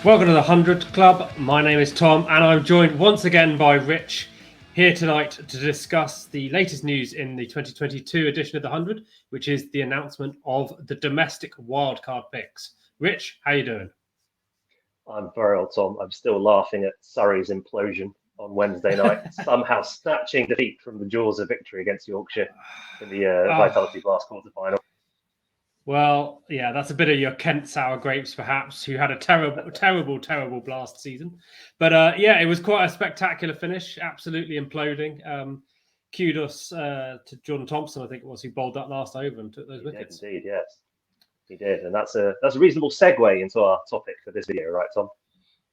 Welcome to the 100 Club. My name is Tom and I'm joined once again by Rich here tonight to discuss the latest news in the 2022 edition of the 100, which is the announcement of the domestic wildcard picks. Rich, how you doing? I'm very well, Tom. I'm still laughing at Surrey's implosion on Wednesday night, somehow snatching defeat from the jaws of victory against Yorkshire in the Vitality Blast quarter-final. Well, yeah, that's a bit of your Kent sour grapes, perhaps, who had a terrible blast season. But yeah, it was quite a spectacular finish, absolutely imploding. Kudos to Jordan Thompson, I think it was, who bowled that last over and took those wickets. Indeed, yes, he did, and that's a reasonable segue into our topic for this video, right, Tom?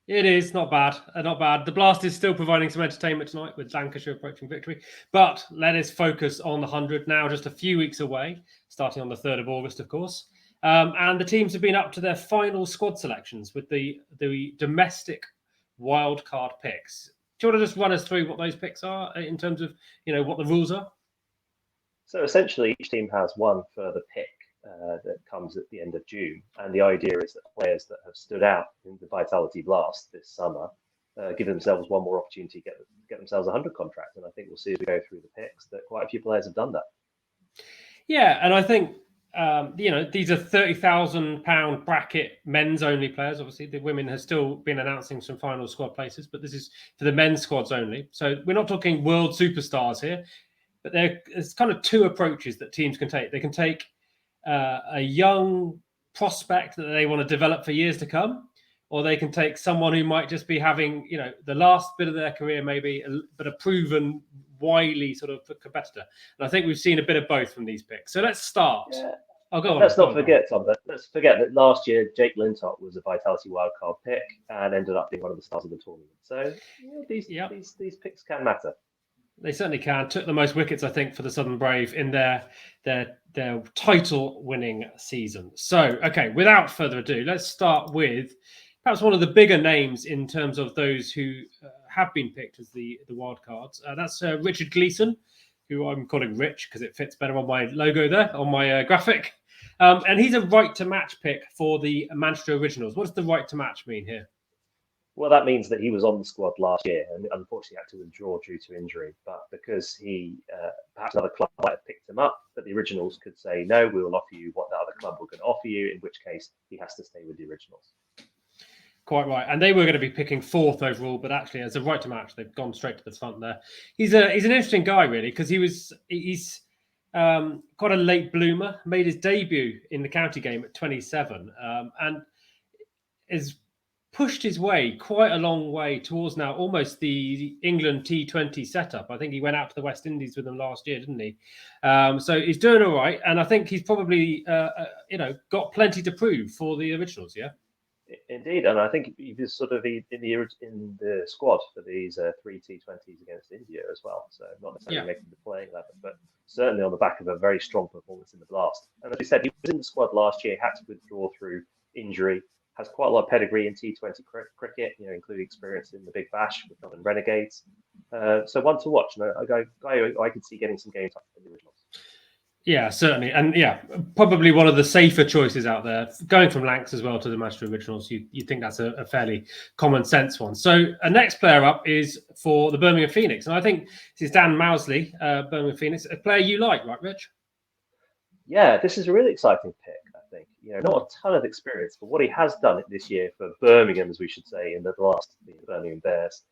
It is not bad, not bad. The Blast is still providing some entertainment tonight with Lancashire approaching victory. But let us focus on the 100 now, just a few weeks away, starting on the 3rd of August, of course. And the teams have been up to their final squad selections with the domestic wildcard picks. Do you want to just run us through what those picks are in terms of, what the rules are? So essentially, each team has one further pick that comes at the end of June. And the idea is that players that have stood out in the Vitality Blast this summer give themselves one more opportunity to get themselves a 100 contract. And I think we'll see as we go through the picks that quite a few players have done that. Yeah, and I think, these are £30,000 bracket men's only players. Obviously, the women has still been announcing some final squad places, but this is for the men's squads only. So we're not talking world superstars here, but there's kind of two approaches that teams can take. They can take a young prospect that they want to develop for years to come, or they can take someone who might just be having, the last bit of their career maybe, but a proven, wily sort of competitor. And I think we've seen a bit of both from these picks. So let's start. Yeah. I'll go on. Let's not forget, Tom, let's forget that last year Jake Lintott was a Vitality wildcard pick and ended up being one of the stars of the tournament. So these picks can matter. They certainly can. Took the most wickets, I think, for the Southern Brave in their title-winning season. So, okay, without further ado, let's start with perhaps one of the bigger names in terms of those who have been picked as the wildcards. That's Richard Gleeson, who I'm calling Rich because it fits better on my logo there, on my graphic. And he's a right-to-match pick for the Manchester Originals. What does the right-to-match mean here? Well, that means that he was on the squad last year and unfortunately had to withdraw due to injury. But because he, perhaps another club might have picked him up, but the Originals could say, no, we will offer you what the other club were going to offer you, in which case he has to stay with the Originals. Quite right. And they were going to be picking 4th overall, but actually as a right to match, they've gone straight to the front there. He's an interesting guy, really, because he's quite a late bloomer, made his debut in the county game at 27 and is pushed his way quite a long way towards now almost the England T20 setup. I think he went out to the West Indies with them last year, didn't he? So he's doing all right. And I think he's probably, got plenty to prove for the Originals, yeah? Indeed, and I think he was sort of in the squad for these 3 T20s against India as well. So not necessarily making the playing 11, but certainly on the back of a very strong performance in the Blast. And as you said, he was in the squad last year, had to withdraw through injury, has quite a lot of pedigree in T20 cricket, including experience in the Big Bash with Dublin Renegades. So one to watch. And a guy I could see getting some game time in the Originals. Yeah, certainly. And yeah, probably one of the safer choices out there. Going from Lancs as well to the Manchester Originals, you think that's a fairly common sense one. So a next player up is for the Birmingham Phoenix. And I think this is Dan Mousley, Birmingham Phoenix, a player you like, right, Rich? Yeah, this is a really exciting pick, I think. Not a ton of experience, but what he has done this year for Birmingham, as we should say, in the Blast, the Birmingham Bears,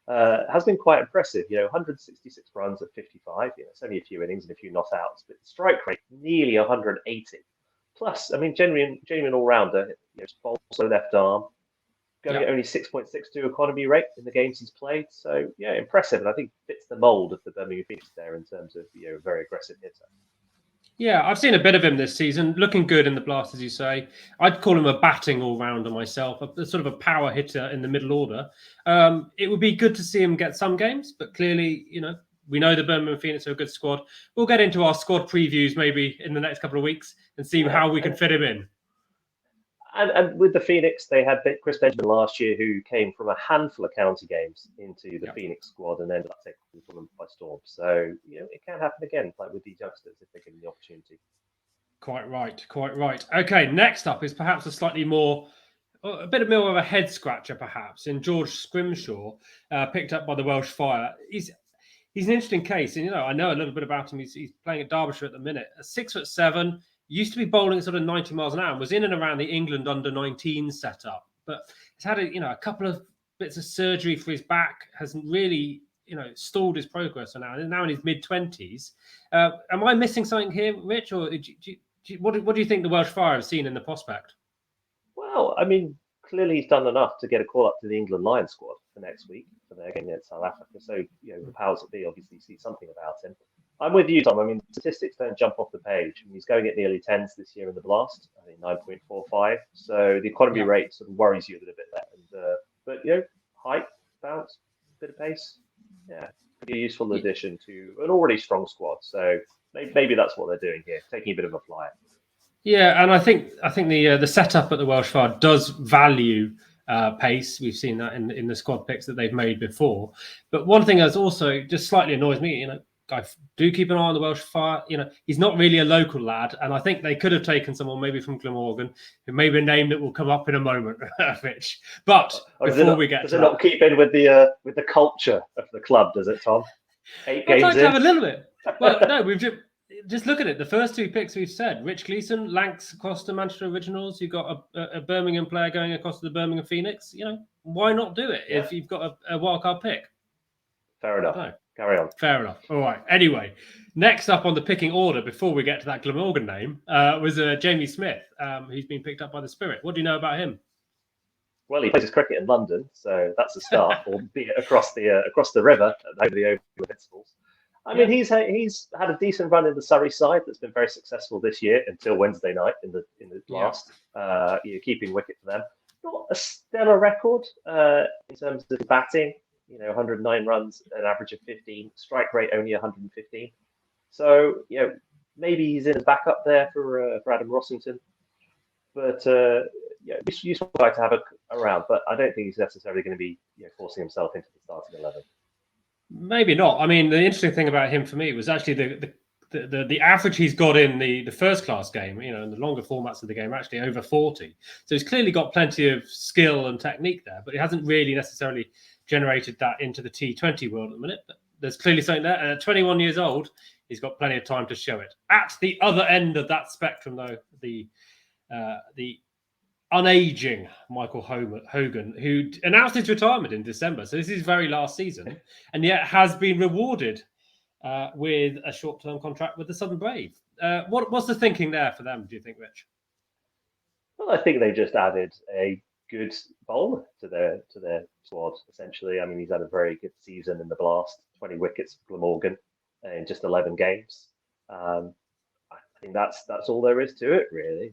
has been quite impressive. 166 runs at 55. It's only a few innings and a few not outs, but strike rate nearly 180. Plus, I mean, genuine all-rounder. Also left arm, going at only 6.62 economy rate in the games he's played. So yeah, impressive, and I think fits the mould of the Birmingham Phoenix there in terms of a very aggressive hitter. Yeah, I've seen a bit of him this season, looking good in the Blast, as you say. I'd call him a batting all-rounder myself, a sort of a power hitter in the middle order. It would be good to see him get some games, but clearly, we know the Birmingham Phoenix are a good squad. We'll get into our squad previews maybe in the next couple of weeks and see how we can fit him in. And with the Phoenix, they had Chris Benjamin last year, who came from a handful of county games into the Phoenix squad and ended up taking them by storm. So, it can happen again, like with these youngsters, if they're given the opportunity. Quite right. Okay, next up is perhaps a slightly more a bit more of a head scratcher, perhaps, in George Scrimshaw, picked up by the Welsh Fire. He's an interesting case, and I know a little bit about him. He's playing at Derbyshire at the minute. 6'7", used to be bowling at sort of 90 miles an hour, and was in and around the England under-19 setup, but he's had a couple of bits of surgery for his back, hasn't really stalled his progress for now. He's now in his mid-20s. Am I missing something here, Rich, or what do you think the Welsh Fire have seen in the prospect? Well, I mean, clearly he's done enough to get a call up to the England Lions squad for next week for their game against South Africa. So, the powers that be obviously see something about him. I'm with you, Tom. I mean, statistics don't jump off the page. I mean, he's going at nearly 10s this year in the Blast. I think 9.45. So the economy rate sort of worries you a little bit there. And, but height, bounce, bit of pace. Yeah, pretty useful addition to an already strong squad. So maybe that's what they're doing here, taking a bit of a flyer. Yeah, and I think the setup at the Welsh Fire does value pace. We've seen that in the squad picks that they've made before. But one thing that's also just slightly annoys me, I do keep an eye on the Welsh Fire. He's not really a local lad, and I think they could have taken someone maybe from Glamorgan, who may be a name that will come up in a moment, Rich. But before we get to that, does it not keep in with the culture of the club? Does it, Tom? 8 games I'd like in. to have a little bit. Well, no, we've just look at it. The first 2 picks we've said: Rich Gleeson, Lancs across the Manchester Originals. You've got a Birmingham player going across to the Birmingham Phoenix. Why not do it if you've got a wildcard pick? Fair enough. No. Carry on. Fair enough. All right. Anyway, next up on the picking order, before we get to that Glamorgan name, was Jamie Smith, who's been picked up by the Spirit. What do you know about him? Well, he plays his cricket in London, so that's a start, albeit across the river over the Oval Invincibles. I mean, he's had a decent run in the Surrey side that's been very successful this year until Wednesday night in the Blast. Keeping wicket for them. Not a stellar record in terms of batting. 109 runs, an average of 15, strike rate only 115. So, maybe he's in the backup there for Adam Rossington. But, it's a useful guy to have around, but I don't think he's necessarily going to be forcing himself into the starting 11. Maybe not. I mean, the interesting thing about him for me was actually the average he's got in the first class game, in the longer formats of the game, actually over 40. So he's clearly got plenty of skill and technique there, but he hasn't really necessarily generated that into the T20 world at the minute. But there's clearly something there. And at 21 years old, he's got plenty of time to show it. At the other end of that spectrum, though, the unaging Michael Hogan, who announced his retirement in December. So this is his very last season, and yet has been rewarded with a short-term contract with the Southern Brave. What's the thinking there for them, do you think, Rich? Well, I think they just added a good bowler to their squad, essentially. I mean, he's had a very good season in the Blast, 20 wickets for Glamorgan in just 11 games. I think that's all there is to it, really.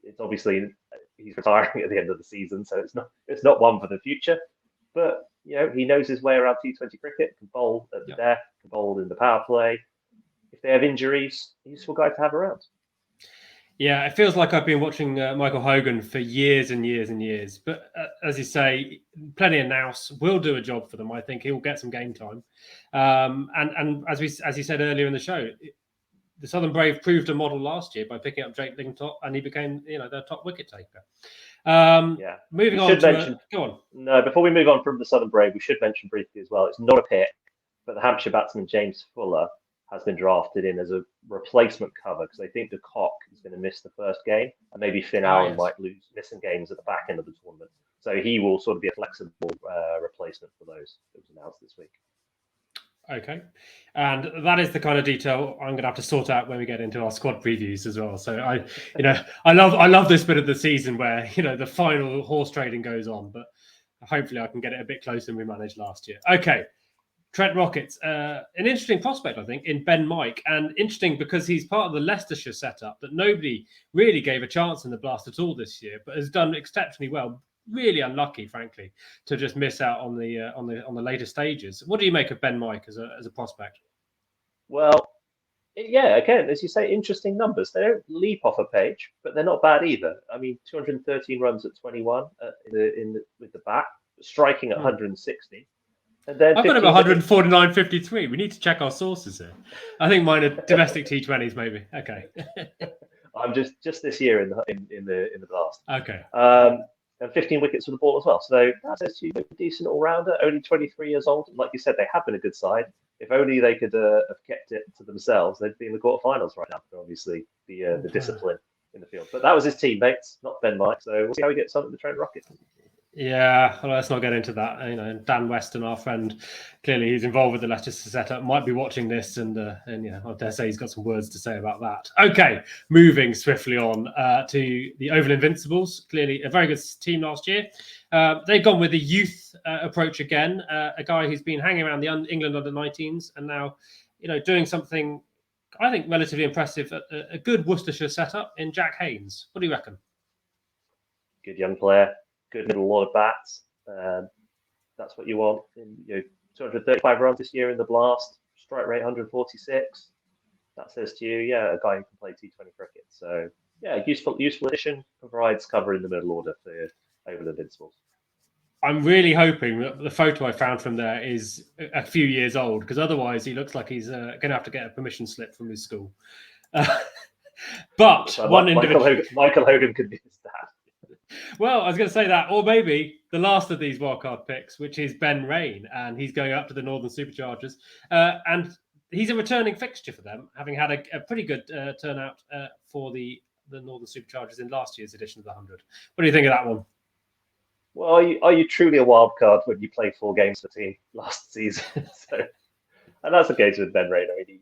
It's obviously he's retiring at the end of the season, so it's not one for the future. But he knows his way around T20 cricket. Can bowl at the death, can bowl in the power play. If they have injuries, he's a useful guy to have around. Yeah, it feels like I've been watching Michael Hogan for years and years and years. But as you say, plenty of nous will do a job for them. I think he'll get some game time. And as you said earlier in the show, the Southern Brave proved a model last year by picking up Jake Lingtop, and he became their top wicket taker. Moving on. Go on. No, before we move on from the Southern Brave, we should mention briefly as well. It's not a pick, but the Hampshire batsman James Fuller has been drafted in as a replacement cover because they think de Kock is going to miss the first game, and maybe Finn Allen might miss some games at the back end of the tournament. So he will sort of be a flexible replacement for those that was announced this week. Okay, and that is the kind of detail I'm going to have to sort out when we get into our squad previews as well. So I love this bit of the season where the final horse trading goes on, but hopefully I can get it a bit closer than we managed last year. Okay. Trent Rockets, an interesting prospect, I think, in Ben Mike, and interesting because he's part of the Leicestershire setup that nobody really gave a chance in the Blast at all this year, but has done exceptionally well. Really unlucky, frankly, to just miss out on the later stages. What do you make of Ben Mike as a prospect? Well, again, as you say, interesting numbers. They don't leap off a page, but they're not bad either. I mean, 213 runs at 21 with the bat, striking at 160. And then I've got him 149.53. We need to check our sources here. I think mine are domestic T20s, maybe. Okay. I'm just this year in the Blast. Okay. And 15 wickets for the ball as well. So that says you a decent all-rounder, only 23 years old. Like you said, they have been a good side. If only they could have kept it to themselves, they'd be in the quarterfinals right now. Obviously, the discipline in the field. But that was his teammates, not Ben Mike. So we'll see how he gets on at the Trent Rocket. Yeah, well, let's not get into that. Dan Weston, our friend, clearly he's involved with the Leicester setup, might be watching this, and I dare say he's got some words to say about that. Okay, moving swiftly on to the Oval Invincibles. Clearly a very good team last year. They've gone with the youth approach again. A guy who's been hanging around the England under-19s and now, doing something I think relatively impressive. A good Worcestershire setup in Jack Haynes. What do you reckon? Good young player. Good middle order bats. That's what you want. 235 runs this year in the Blast. Strike rate 146. That says to you, a guy who can play T20 cricket. So, useful addition. Provides cover in the middle order for Oval Invincibles. I'm really hoping that the photo I found from there is a few years old, because otherwise he looks like he's going to have to get a permission slip from his school. But so one individual, Michael Hogan could be his dad. Well, I was going to say that, or maybe the last of these wildcard picks, which is Ben Raine, and he's going up to the Northern Superchargers, and he's a returning fixture for them, having had a pretty good turnout for the Northern Superchargers in last year's edition of the 100. What do you think of that one? Well, are you truly a wild card when you played 4 games for team last season? And that's the case with Ben Raine. I mean,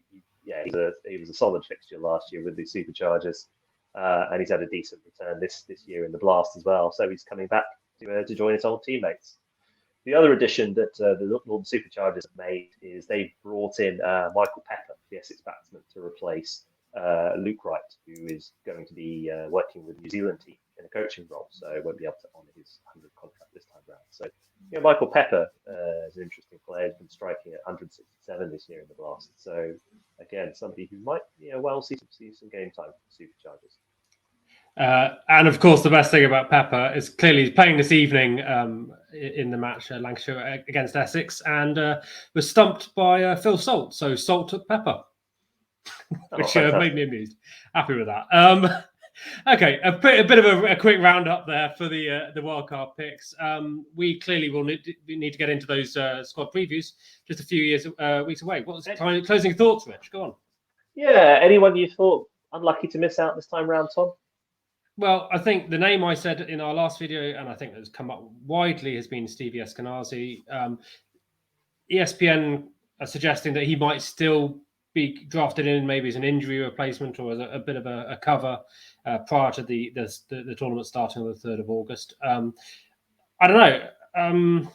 he was a solid fixture last year with the Superchargers. And he's had a decent return this year in the Blast as well. So he's coming back to join his old teammates. The other addition that the Northern Superchargers have made is they've brought in Michael Pepper, the Essex batsman, to replace Luke Wright, who is going to be working with the New Zealand team in a coaching role. So won't be able to honour his 100 contract this time round. So Michael Pepper is an interesting player. He's been striking at 167 this year in the Blast. So again, somebody who might well see some game time for the Superchargers. And of course, the best thing about Pepper is clearly he's playing this evening in the match Lancashire against Essex, and was stumped by Phil Salt. So Salt took Pepper, which made me amused. Happy with that. Okay, a bit of a quick roundup there for the wildcard picks. We clearly will need to get into those squad previews just a few weeks away. What was closing thoughts, Rich? Go on. Yeah, anyone you thought unlucky to miss out this time round, Tom? Well, I think the name I said in our last video, and I think that's come up widely, has been Stevie Eskinazi. ESPN are suggesting that he might still be drafted in maybe as an injury replacement or as a bit of a cover prior to the tournament starting on the 3rd of August. I don't know.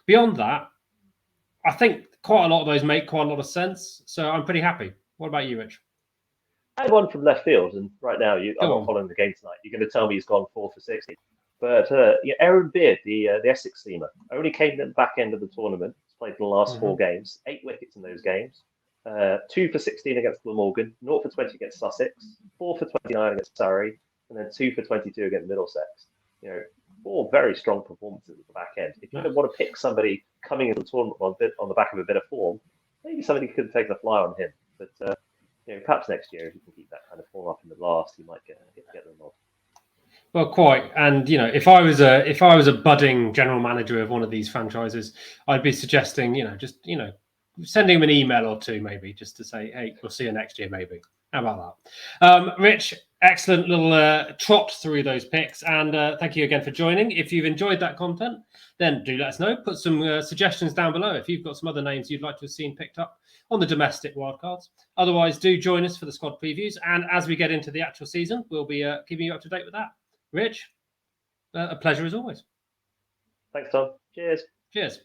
Beyond that, I think quite a lot of those make quite a lot of sense. So I'm pretty happy. What about you, Rich? I had one from left field, and right now I'm not following the game tonight. You're going to tell me he's gone 4 for 60. But Aaron Beard, the Essex seamer, only came in at the back end of the tournament. He's played in the last 4 games, 8 wickets in those games. 2 for 16 against Glamorgan, 0 for 20 against Sussex, 4 for 29 against Surrey, and then 2 for 22 against Middlesex. 4 very strong performances at the back end. If you want to pick somebody coming into the tournament on the back of a bit of form, maybe somebody could have taken a fly on him. But perhaps next year, if he can keep that kind of form up in the Blast, he might get the nod. Well, quite. And if I was a budding general manager of one of these franchises, I'd be suggesting sending him an email or 2 maybe, just to say, hey, we'll see you next year maybe. How about that? Rich, excellent little trot through those picks, and thank you again for joining. If you've enjoyed that content, then do let us know. Put some suggestions down below if you've got some other names you'd like to have seen picked up on the domestic wildcards. Otherwise, do join us for the squad previews, and as we get into the actual season, we'll be keeping you up to date with that. Rich, a pleasure as always. Thanks, Tom. Cheers. Cheers.